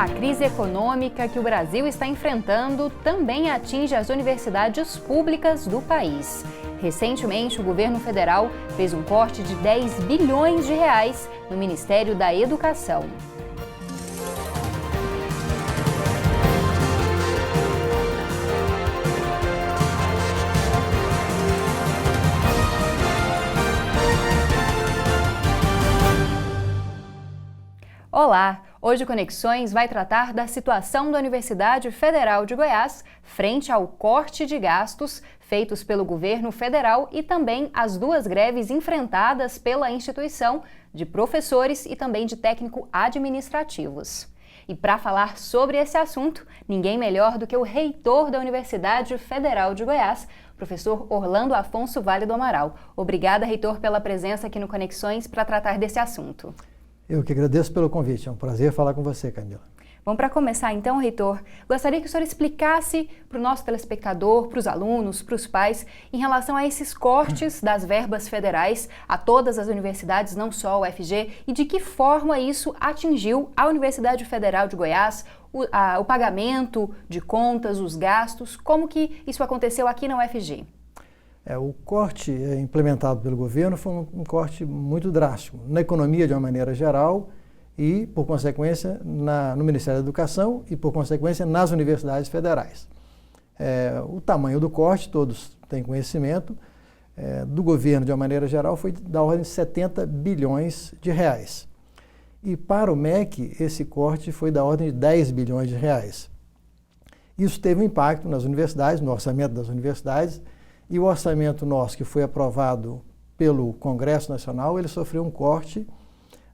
A crise econômica que o Brasil está enfrentando também atinge as universidades públicas do país. Recentemente, o governo federal fez um corte de 10 bilhões de reais no Ministério da Educação. Olá! Hoje o Conexões vai tratar da situação da Universidade Federal de Goiás frente ao corte de gastos feitos pelo governo federal e também as duas greves enfrentadas pela instituição de professores e também de técnico-administrativos. E para falar sobre esse assunto, ninguém melhor do que o reitor da Universidade Federal de Goiás, professor Orlando Afonso Vale do Amaral. Obrigada, reitor, pela presença aqui no Conexões para tratar desse assunto. Eu que agradeço pelo convite, é um prazer falar com você, Camila. Bom, para começar então, reitor, gostaria que o senhor explicasse para o nosso telespectador, para os alunos, para os pais, em relação a esses cortes das verbas federais a todas as universidades, não só a UFG, e de que forma isso atingiu a Universidade Federal de Goiás, o pagamento de contas, os gastos, como que isso aconteceu aqui na UFG? O corte implementado pelo governo foi um corte muito drástico na economia de uma maneira geral e, por consequência, no Ministério da Educação e, por consequência, nas universidades federais. O tamanho do corte, todos têm conhecimento, do governo de uma maneira geral foi da ordem de 70 bilhões de reais. E para o MEC, esse corte foi da ordem de 10 bilhões de reais. Isso teve um impacto nas universidades, no orçamento das universidades. E o orçamento nosso, que foi aprovado pelo Congresso Nacional, ele sofreu um corte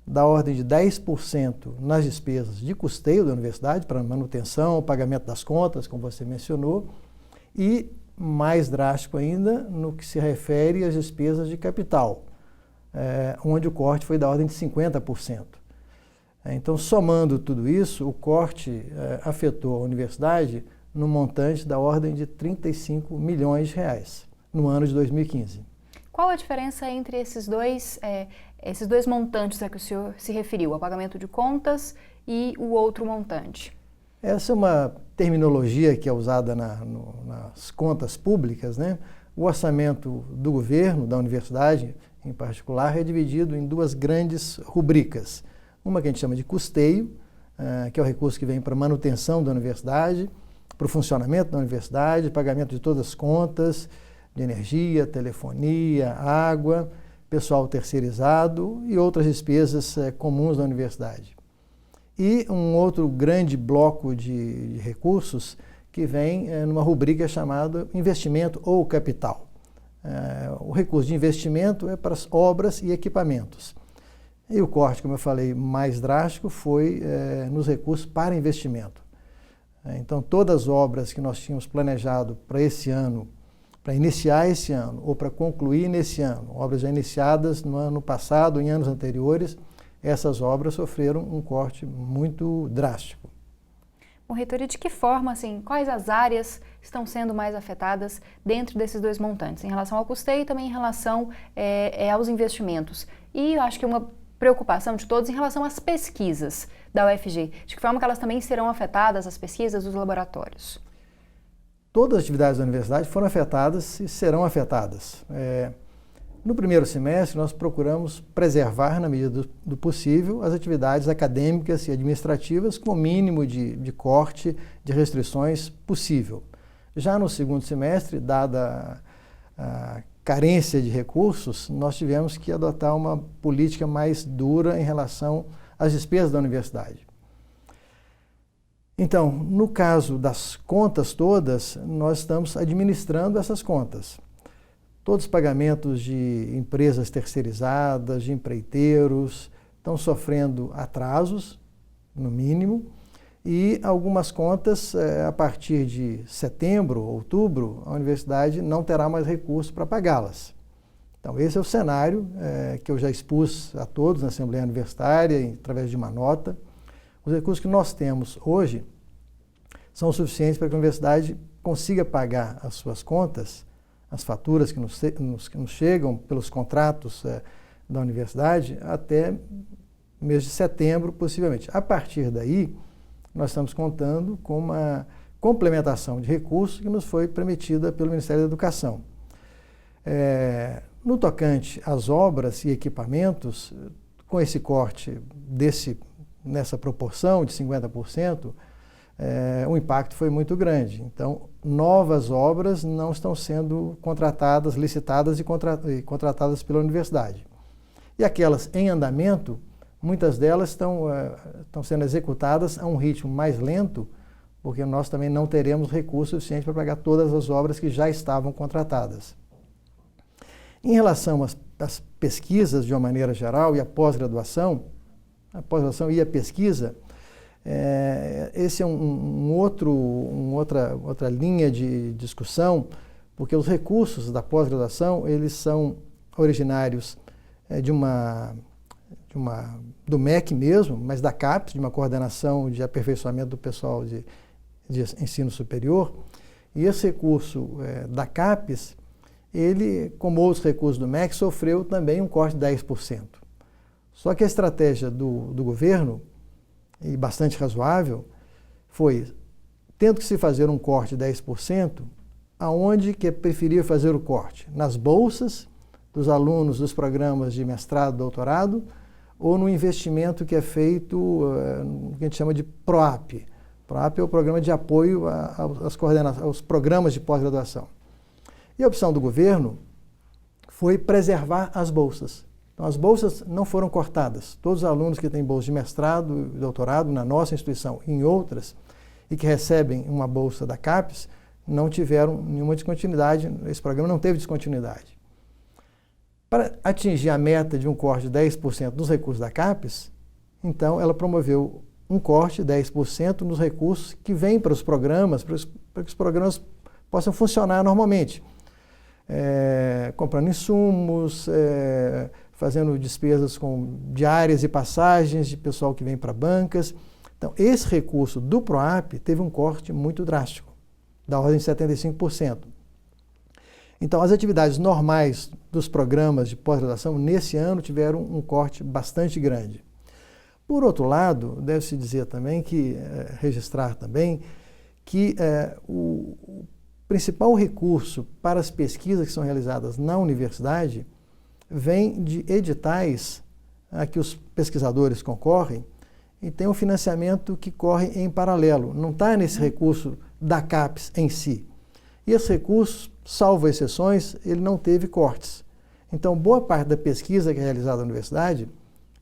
da ordem de 10% nas despesas de custeio da universidade, para manutenção, pagamento das contas, como você mencionou, e mais drástico ainda no que se refere às despesas de capital, onde o corte foi da ordem de 50%. Então, somando tudo isso, o corte afetou a universidade no montante da ordem de 35 milhões de reais no ano de 2015. Qual a diferença entre esses dois montantes a que o senhor se referiu, o pagamento de contas e o outro montante? Essa é uma terminologia que é usada nas contas públicas, né? O orçamento do governo, da universidade em particular, é dividido em duas grandes rubricas. Uma que a gente chama de custeio, que é o recurso que vem para a manutenção da universidade, para o funcionamento da universidade, pagamento de todas as contas, de energia, telefonia, água, pessoal terceirizado e outras despesas comuns da universidade. E um outro grande bloco de recursos que vem numa rubrica chamada investimento ou capital. O recurso de investimento é para as obras e equipamentos. E o corte, como eu falei, mais drástico foi nos recursos para investimento. Então, todas as obras que nós tínhamos planejado para esse ano, para iniciar esse ano ou para concluir nesse ano, obras já iniciadas no ano passado, em anos anteriores, essas obras sofreram um corte muito drástico. Bom, reitor, e de que forma, quais as áreas estão sendo mais afetadas dentro desses dois montantes, em relação ao custeio e também em relação aos investimentos? E eu acho que uma preocupação de todos em relação às pesquisas da UFG. De que forma que elas também serão afetadas, as pesquisas dos laboratórios? Todas as atividades da universidade foram afetadas e serão afetadas. No primeiro semestre, nós procuramos preservar, na medida do possível, as atividades acadêmicas e administrativas com o mínimo de corte, de restrições possível. Já no segundo semestre, dada a carência de recursos, nós tivemos que adotar uma política mais dura em relação às despesas da universidade. Então, no caso das contas todas, nós estamos administrando essas contas. Todos os pagamentos de empresas terceirizadas, de empreiteiros, estão sofrendo atrasos, no mínimo, e algumas contas, a partir de setembro, outubro, a universidade não terá mais recursos para pagá-las. Então, esse é o cenário que eu já expus a todos na Assembleia Universitária, através de uma nota. Os recursos que nós temos hoje são suficientes para que a universidade consiga pagar as suas contas, as faturas que nos chegam pelos contratos da universidade, até mês de setembro, possivelmente. A partir daí, nós estamos contando com uma complementação de recursos que nos foi permitida pelo Ministério da Educação. No tocante às obras e equipamentos, com esse corte nessa proporção de 50%, o impacto foi muito grande. Então, novas obras não estão sendo contratadas, licitadas e contratadas pela universidade. E aquelas em andamento, muitas delas estão sendo executadas a um ritmo mais lento, porque nós também não teremos recurso suficiente para pagar todas as obras que já estavam contratadas. Em relação às pesquisas, de uma maneira geral, e a pós-graduação e a pesquisa, esse é outra linha de discussão, porque os recursos da pós-graduação, eles são originários do MEC mesmo, mas da CAPES, de uma coordenação de aperfeiçoamento do pessoal de ensino superior. E esse recurso da CAPES, ele, como outros recursos do MEC, sofreu também um corte de 10%. Só que a estratégia do governo, e bastante razoável, foi, tendo que se fazer um corte de 10%, aonde que é preferível fazer o corte? Nas bolsas dos alunos dos programas de mestrado, doutorado, ou no investimento que é feito, que a gente chama de PROAP. PROAP é o programa de apoio aos programas de pós-graduação. E a opção do governo foi preservar as bolsas. Então, as bolsas não foram cortadas. Todos os alunos que têm bolsa de mestrado e doutorado na nossa instituição e em outras, e que recebem uma bolsa da CAPES, não tiveram nenhuma descontinuidade, esse programa não teve descontinuidade. Para atingir a meta de um corte de 10% dos recursos da CAPES, então ela promoveu um corte de 10% nos recursos que vêm para os programas, para que os programas possam funcionar normalmente. Comprando insumos, fazendo despesas com diárias e passagens de pessoal que vem para bancas. Então, esse recurso do PROAP teve um corte muito drástico, da ordem de 75%. Então, as atividades normais dos programas de pós-graduação nesse ano tiveram um corte bastante grande. Por outro lado, deve-se dizer também registrar também que o principal recurso para as pesquisas que são realizadas na universidade vem de editais a que os pesquisadores concorrem e tem um financiamento que corre em paralelo, não está nesse recurso da CAPES em si. E esse recurso, salvo exceções, ele não teve cortes. Então, boa parte da pesquisa que é realizada na universidade,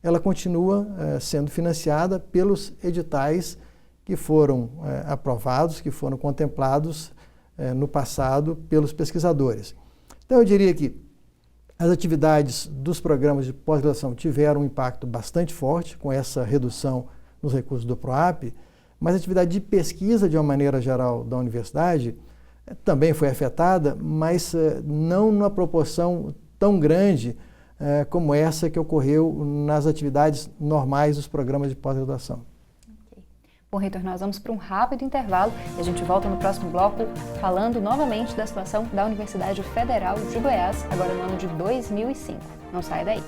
ela continua sendo financiada pelos editais que foram aprovados, que foram contemplados no passado pelos pesquisadores. Então, eu diria que as atividades dos programas de pós-graduação tiveram um impacto bastante forte com essa redução nos recursos do PROAP, mas a atividade de pesquisa, de uma maneira geral, da universidade também foi afetada, mas não numa proporção tão grande como essa que ocorreu nas atividades normais dos programas de pós-graduação. Bom, reitor, nós vamos para um rápido intervalo e a gente volta no próximo bloco falando novamente da situação da Universidade Federal de Goiás, agora no ano de 2005. Não saia daí.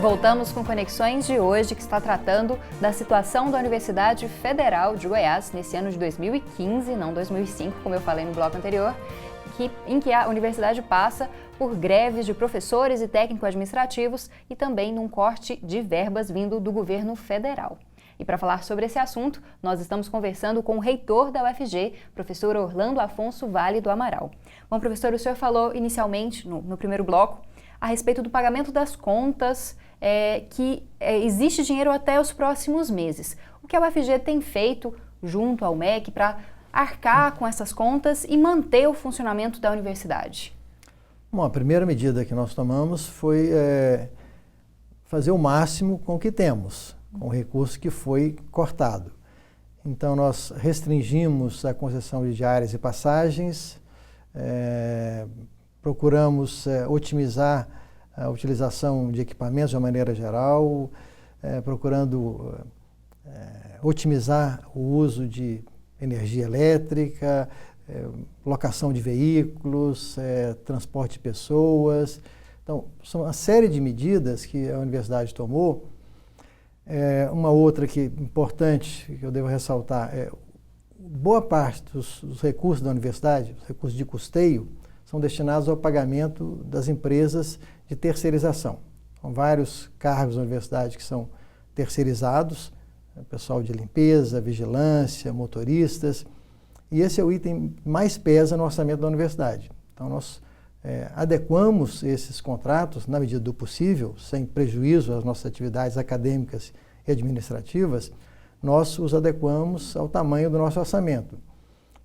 Voltamos com Conexões de hoje, que está tratando da situação da Universidade Federal de Goiás nesse ano de 2015, não 2005, como eu falei no bloco anterior, em que a universidade passa por greves de professores e técnico-administrativos e também num corte de verbas vindo do governo federal. E para falar sobre esse assunto, nós estamos conversando com o reitor da UFG, professor Orlando Afonso Vale do Amaral. Bom, professor, o senhor falou inicialmente, no primeiro bloco, a respeito do pagamento das contas, existe dinheiro até os próximos meses. O que a UFG tem feito junto ao MEC para arcar com essas contas e manter o funcionamento da universidade? Bom, a primeira medida que nós tomamos foi fazer o máximo com o que temos, com o recurso que foi cortado. Então, nós restringimos a concessão de diárias e passagens, procuramos otimizar a utilização de equipamentos de uma maneira geral, procurando otimizar o uso de energia elétrica, locação de veículos, transporte de pessoas. Então, são uma série de medidas que a universidade tomou. Uma outra que importante, que eu devo ressaltar, boa parte dos recursos da universidade, os recursos de custeio, são destinados ao pagamento das empresas de terceirização. São vários cargos da universidade que são terceirizados, pessoal de limpeza, vigilância, motoristas, e esse é o item que mais pesa no orçamento da universidade. Então, nós adequamos esses contratos, na medida do possível, sem prejuízo às nossas atividades acadêmicas e administrativas, nós os adequamos ao tamanho do nosso orçamento.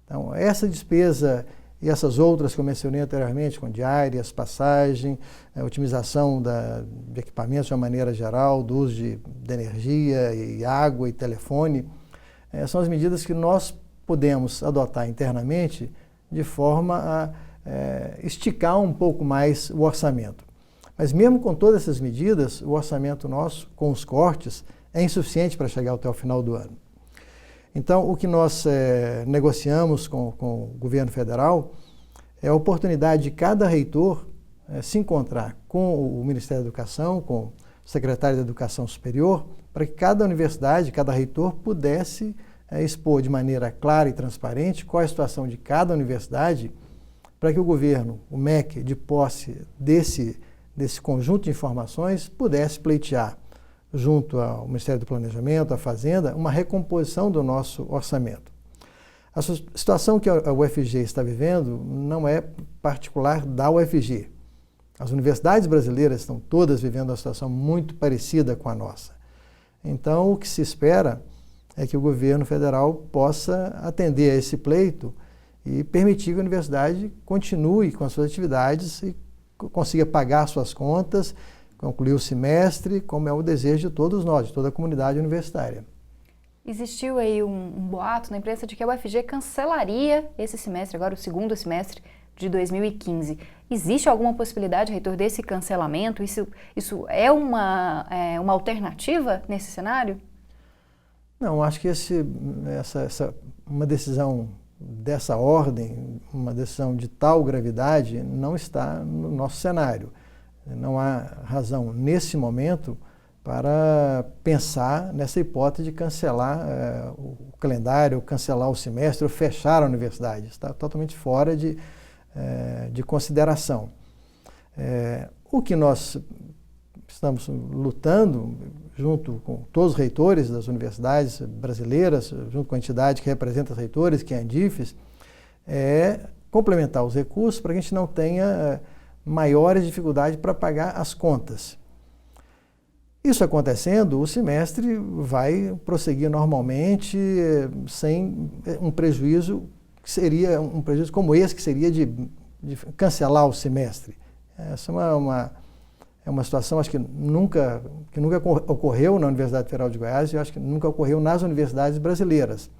Então, essa despesa e essas outras que eu mencionei anteriormente, com diárias, passagem, otimização de equipamentos de uma maneira geral, do uso de energia e água e telefone, são as medidas que nós podemos adotar internamente de forma a esticar um pouco mais o orçamento. Mas mesmo com todas essas medidas, o orçamento nosso, com os cortes, é insuficiente para chegar até o final do ano. Então, o que nós negociamos com o governo federal é a oportunidade de cada reitor se encontrar com o Ministério da Educação, com o secretário da Educação Superior, para que cada universidade, cada reitor pudesse expor de maneira clara e transparente qual é a situação de cada universidade, para que o governo, o MEC, de posse desse conjunto de informações, pudesse pleitear junto ao Ministério do Planejamento, à Fazenda, uma recomposição do nosso orçamento. A situação que a UFG está vivendo não é particular da UFG. As universidades brasileiras estão todas vivendo uma situação muito parecida com a nossa. Então, o que se espera é que o governo federal possa atender a esse pleito e permitir que a universidade continue com as suas atividades e consiga pagar suas contas, concluir o semestre, como é o desejo de todos nós, de toda a comunidade universitária. Existiu aí um boato na imprensa de que a UFG cancelaria esse semestre, agora o segundo semestre de 2015. Existe alguma possibilidade, reitor, desse cancelamento? Isso é uma alternativa nesse cenário? Não, acho que uma decisão dessa ordem, uma decisão de tal gravidade, não está no nosso cenário. Não há razão, nesse momento, para pensar nessa hipótese de cancelar o calendário, cancelar o semestre ou fechar a universidade. Está totalmente fora de consideração. O que nós estamos lutando, junto com todos os reitores das universidades brasileiras, junto com a entidade que representa os reitores, que é a Andifes, é complementar os recursos para que a gente não tenha maiores dificuldades para pagar as contas. Isso acontecendo, o semestre vai prosseguir normalmente, sem um prejuízo que seria um prejuízo como esse, que seria de cancelar o semestre. Essa é uma situação, acho que nunca ocorreu na Universidade Federal de Goiás e eu acho que nunca ocorreu nas universidades brasileiras.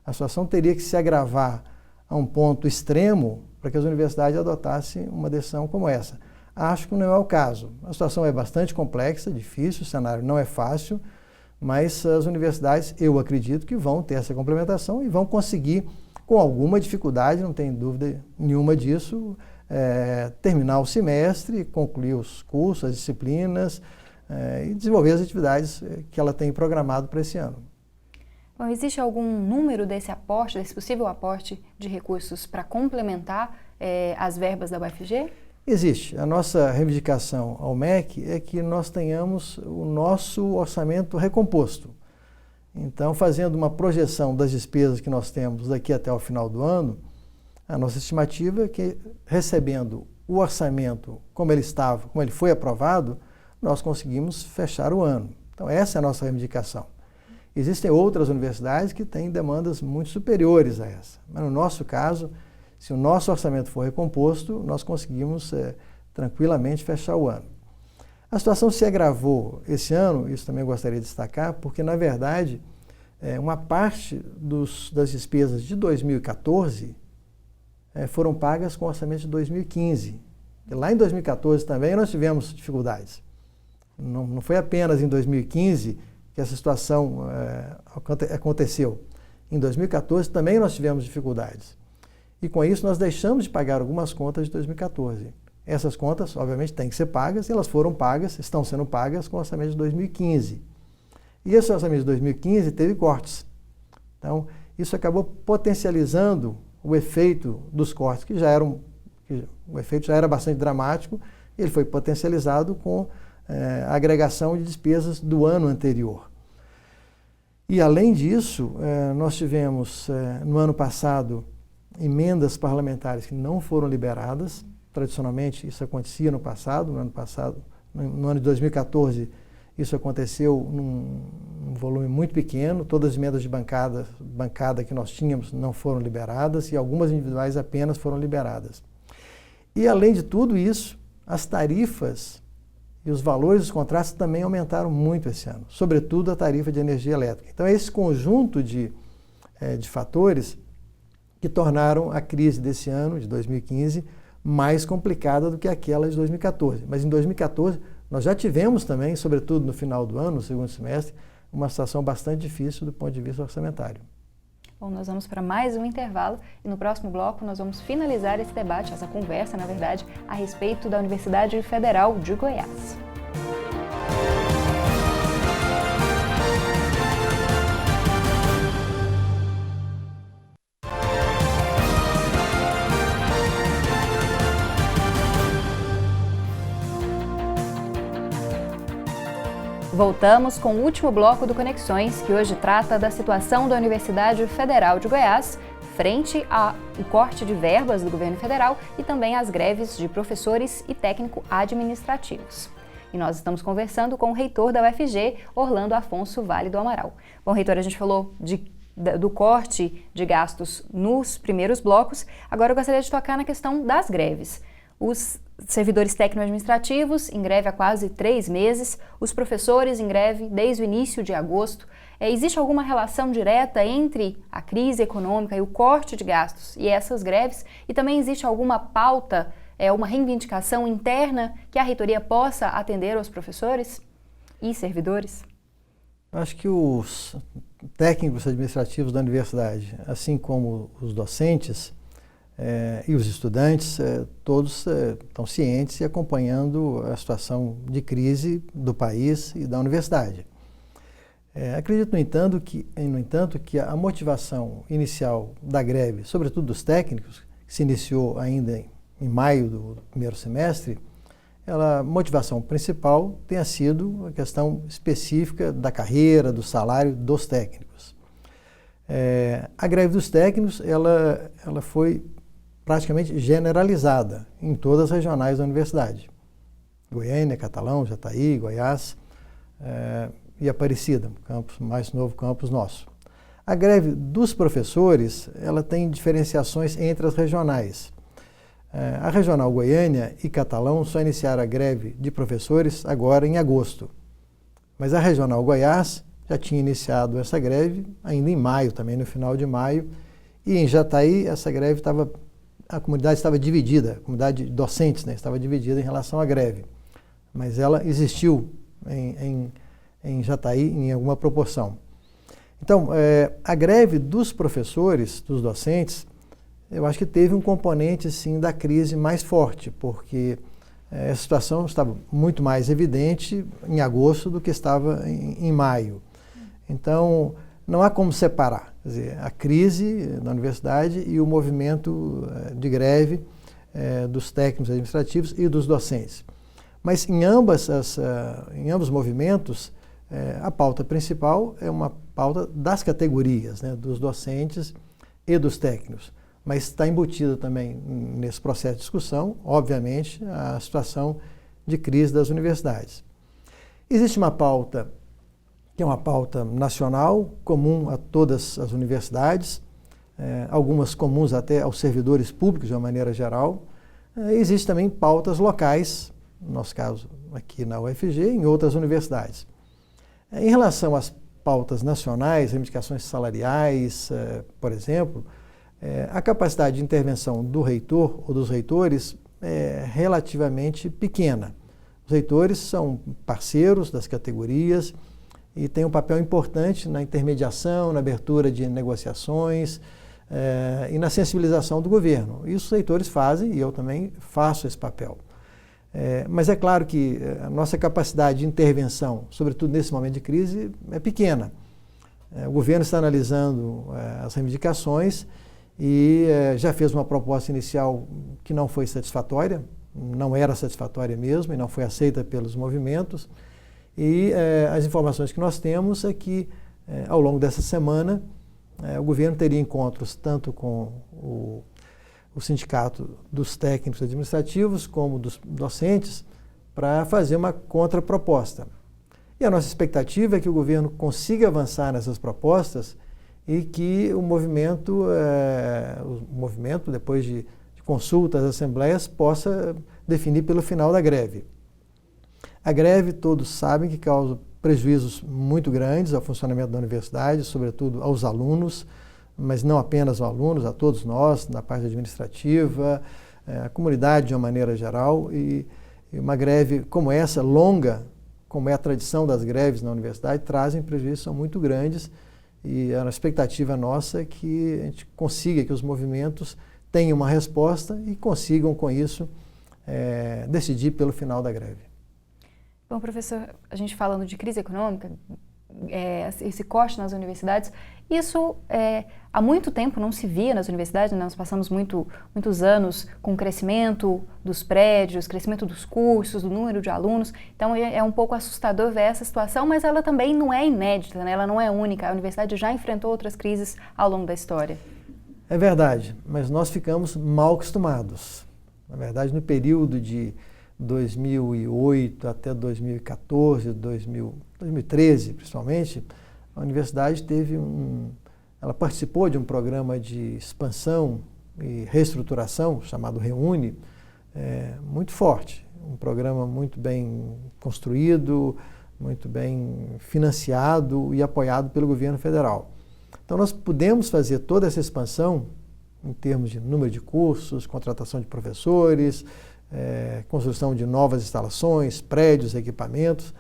A situação teria que se agravar a um ponto extremo para que as universidades adotassem uma decisão como essa. Acho que não é o caso. A situação é bastante complexa, difícil, o cenário não é fácil, mas as universidades, eu acredito que vão ter essa complementação e vão conseguir, com alguma dificuldade, não tem dúvida nenhuma disso, terminar o semestre, concluir os cursos, as disciplinas e desenvolver as atividades que ela tem programado para esse ano. Bom, existe algum número desse possível aporte de recursos para complementar as verbas da UFG? Existe. A nossa reivindicação ao MEC é que nós tenhamos o nosso orçamento recomposto. Então, fazendo uma projeção das despesas que nós temos daqui até o final do ano, a nossa estimativa é que, recebendo o orçamento como ele estava, como ele foi aprovado, nós conseguimos fechar o ano. Então, essa é a nossa reivindicação. Existem outras universidades que têm demandas muito superiores a essa. Mas, no nosso caso, se o nosso orçamento for recomposto, nós conseguimos tranquilamente fechar o ano. A situação se agravou esse ano, isso também eu gostaria de destacar, porque, na verdade, uma parte das despesas de 2014 foram pagas com o orçamento de 2015. E lá em 2014 também nós tivemos dificuldades. Não foi apenas em 2015 que essa situação aconteceu em 2014, também nós tivemos dificuldades. E com isso nós deixamos de pagar algumas contas de 2014. Essas contas, obviamente, têm que ser pagas, e elas foram pagas, estão sendo pagas com o orçamento de 2015. E esse orçamento de 2015 teve cortes. Então, isso acabou potencializando o efeito dos cortes, o efeito já era bastante dramático, e ele foi potencializado com a agregação de despesas do ano anterior. E, além disso, nós tivemos, no ano passado, emendas parlamentares que não foram liberadas. Tradicionalmente, isso acontecia no passado, no ano de 2014, isso aconteceu num volume muito pequeno, todas as emendas de bancada que nós tínhamos não foram liberadas e algumas individuais apenas foram liberadas. E, além de tudo isso, as tarifas e os valores dos contratos também aumentaram muito esse ano, sobretudo a tarifa de energia elétrica. Então, é esse conjunto de fatores que tornaram a crise desse ano, de 2015, mais complicada do que aquela de 2014. Mas em 2014, nós já tivemos também, sobretudo no final do ano, no segundo semestre, uma situação bastante difícil do ponto de vista orçamentário. Bom, nós vamos para mais um intervalo e no próximo bloco nós vamos finalizar esse debate, essa conversa, na verdade, a respeito da Universidade Federal de Goiás. Voltamos com o último bloco do Conexões, que hoje trata da situação da Universidade Federal de Goiás frente ao corte de verbas do governo federal e também às greves de professores e técnico-administrativos. E nós estamos conversando com o reitor da UFG, Orlando Afonso Vale do Amaral. Bom, reitor, a gente falou do corte de gastos nos primeiros blocos, agora eu gostaria de tocar na questão das greves. Os servidores técnico-administrativos em greve há quase 3 meses, os professores em greve desde o início de agosto. Existe alguma relação direta entre a crise econômica e o corte de gastos e essas greves? E também existe alguma pauta, uma reivindicação interna que a reitoria possa atender aos professores e servidores? Acho que os técnicos administrativos da universidade, assim como os docentes, e os estudantes, todos estão cientes e acompanhando a situação de crise do país e da universidade. Acredito, no entanto, que a motivação inicial da greve, sobretudo dos técnicos, que se iniciou ainda em maio do primeiro semestre, a motivação principal tenha sido a questão específica da carreira, do salário dos técnicos. A greve dos técnicos, ela foi praticamente generalizada em todas as regionais da universidade. Goiânia, Catalão, Jataí, Goiás e Aparecida, mais novo campus nosso. A greve dos professores, ela tem diferenciações entre as regionais. A regional Goiânia e Catalão só iniciaram a greve de professores agora em agosto. Mas a regional Goiás já tinha iniciado essa greve ainda em maio, também no final de maio, e em Jataí essa greve a comunidade estava dividida, a comunidade docentes, estava dividida em relação à greve, mas ela existiu em Jataí em alguma proporção. Então, a greve dos professores, dos docentes, eu acho que teve um componente, sim, da crise mais forte, porque essa situação estava muito mais evidente em agosto do que estava em maio. Então, não há como separar, quer dizer, a crise da universidade e o movimento de greve dos técnicos administrativos e dos docentes. Mas em ambos movimentos, a pauta principal é uma pauta das categorias, dos docentes e dos técnicos. Mas está embutida também nesse processo de discussão, obviamente, a situação de crise das universidades. Existe uma pauta que é uma pauta nacional, comum a todas as universidades, algumas comuns até aos servidores públicos de uma maneira geral. Existem também pautas locais, no nosso caso aqui na UFG, em outras universidades. Em relação às pautas nacionais, reivindicações salariais, por exemplo, a capacidade de intervenção do reitor ou dos reitores é relativamente pequena. Os reitores são parceiros das categorias e tem um papel importante na intermediação, na abertura de negociações e na sensibilização do governo. Isso os reitores fazem e eu também faço esse papel. Mas é claro que a nossa capacidade de intervenção, sobretudo nesse momento de crise, é pequena. O governo está analisando as reivindicações e já fez uma proposta inicial que não foi satisfatória, não era satisfatória mesmo e não foi aceita pelos movimentos. E as informações que nós temos é que, ao longo dessa semana, o governo teria encontros tanto com o sindicato dos técnicos administrativos como dos docentes para fazer uma contraproposta. E a nossa expectativa é que o governo consiga avançar nessas propostas e que o movimento, depois de consultas, assembleias, possa definir pelo final da greve. A greve, todos sabem que causa prejuízos muito grandes ao funcionamento da universidade, sobretudo aos alunos, mas não apenas aos alunos, a todos nós, na parte administrativa, a comunidade de uma maneira geral. E uma greve como essa, longa, como é a tradição das greves na universidade, trazem prejuízos são muito grandes e a expectativa nossa é que a gente consiga que os movimentos tenham uma resposta e consigam, com isso, decidir pelo final da greve. Bom, professor, a gente falando de crise econômica, esse corte nas universidades, isso há muito tempo não se via nas universidades, né? Nós passamos muitos anos com o crescimento dos prédios, crescimento dos cursos, do número de alunos, então é um pouco assustador ver essa situação, mas ela também não é inédita, né? Ela não é única, a universidade já enfrentou outras crises ao longo da história. É verdade, mas nós ficamos mal acostumados. Na verdade, no período de 2008 até 2014, 2013 principalmente, a universidade ela participou de um programa de expansão e reestruturação chamado Reúne, muito forte, um programa muito bem construído, muito bem financiado e apoiado pelo governo federal. Então nós pudemos fazer toda essa expansão em termos de número de cursos, contratação de professores, construção de novas instalações, prédios, equipamentos.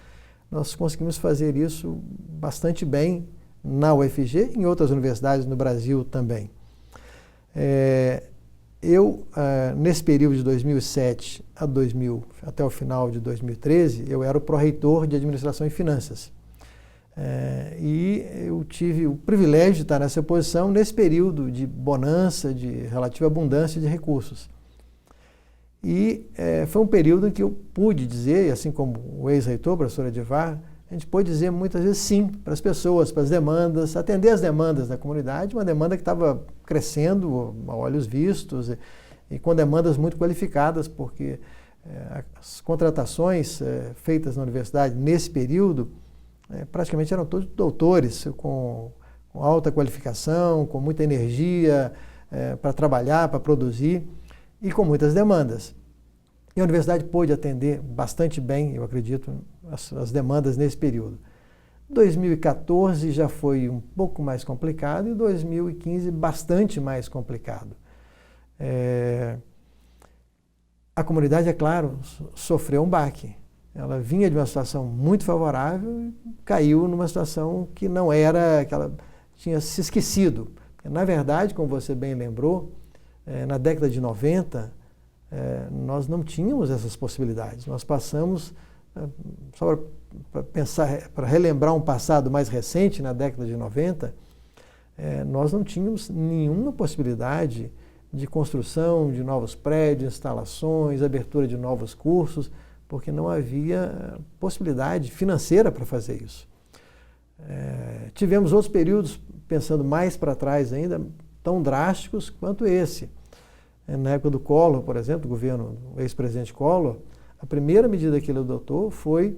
Nós conseguimos fazer isso bastante bem na UFG e em outras universidades no Brasil também. Nesse período de 2007 até o final de 2013, eu era o pró-reitor de Administração e Finanças. E eu tive o privilégio de estar nessa posição nesse período de bonança, de relativa abundância de recursos. E foi um período em que eu pude dizer, assim como o ex-reitor, professor Edivar, a gente pôde dizer muitas vezes sim para as pessoas, para as demandas, atender as demandas da comunidade, uma demanda que estava crescendo a olhos vistos e com demandas muito qualificadas, porque as contratações feitas na universidade nesse período praticamente eram todos doutores, com alta qualificação, com muita energia para trabalhar, para produzir, e com muitas demandas. E a universidade pôde atender bastante bem, eu acredito, as demandas nesse período. 2014 já foi um pouco mais complicado e 2015 bastante mais complicado. A comunidade, é claro, sofreu um baque. Ela vinha de uma situação muito favorável e caiu numa situação que não era, que ela tinha se esquecido. Na verdade, como você bem lembrou, na década de 90, nós não tínhamos essas possibilidades. Nós passamos, só para pensar, para relembrar um passado mais recente, na década de 90, nós não tínhamos nenhuma possibilidade de construção de novos prédios, instalações, abertura de novos cursos, porque não havia possibilidade financeira para fazer isso. Tivemos outros períodos, pensando mais para trás ainda, tão drásticos quanto esse. Na época do Collor, por exemplo, do governo do ex-presidente Collor, a primeira medida que ele adotou foi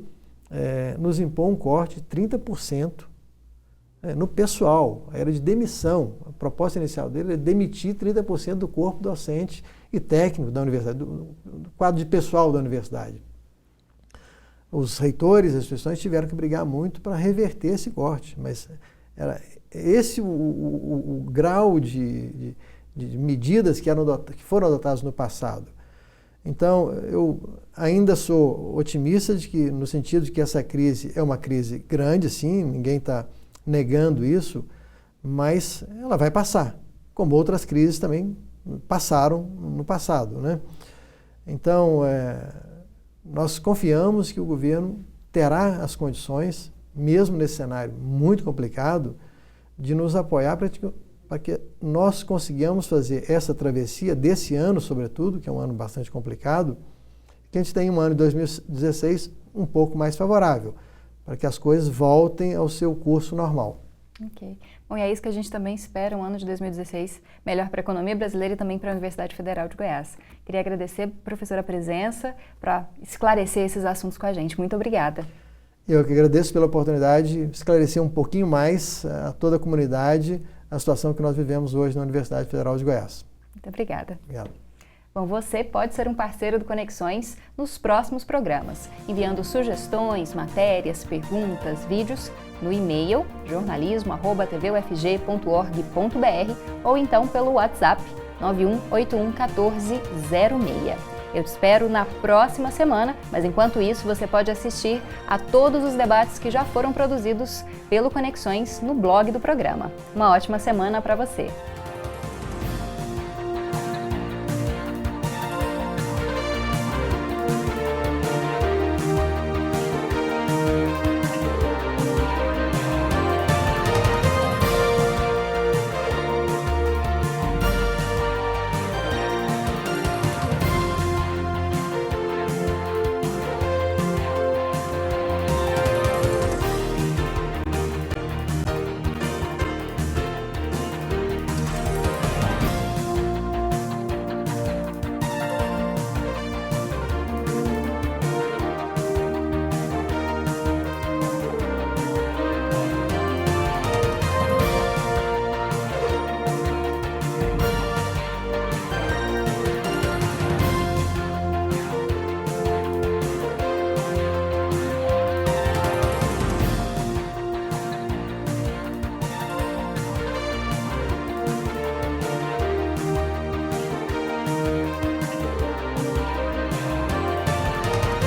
nos impor um corte de 30% no pessoal, era de demissão. A proposta inicial dele é demitir 30% do corpo docente e técnico da universidade, do quadro de pessoal da universidade. Os reitores, as instituições tiveram que brigar muito para reverter esse corte, mas era esse o grau de medidas que foram adotadas no passado. Então, eu ainda sou otimista no sentido de que essa crise é uma crise grande, sim, ninguém está negando isso, mas ela vai passar, como outras crises também passaram no passado, né? Então, nós confiamos que o governo terá as condições, mesmo nesse cenário muito complicado, de nos apoiar para que nós consigamos fazer essa travessia desse ano, sobretudo, que é um ano bastante complicado, que a gente tenha um ano de 2016 um pouco mais favorável, para que as coisas voltem ao seu curso normal. Ok. Bom, e é isso que a gente também espera, um ano de 2016 melhor para a economia brasileira e também para a Universidade Federal de Goiás. Queria agradecer, professora, a presença para esclarecer esses assuntos com a gente. Muito obrigada. Eu que agradeço pela oportunidade de esclarecer um pouquinho mais a toda a comunidade a situação que nós vivemos hoje na Universidade Federal de Goiás. Muito obrigada. Obrigado. Bom, você pode ser um parceiro do Conexões nos próximos programas, enviando sugestões, matérias, perguntas, vídeos no e-mail jornalismo@tvufg.org.br ou então pelo WhatsApp 91811406. Eu te espero na próxima semana, mas enquanto isso você pode assistir a todos os debates que já foram produzidos pelo Conexões no blog do programa. Uma ótima semana para você!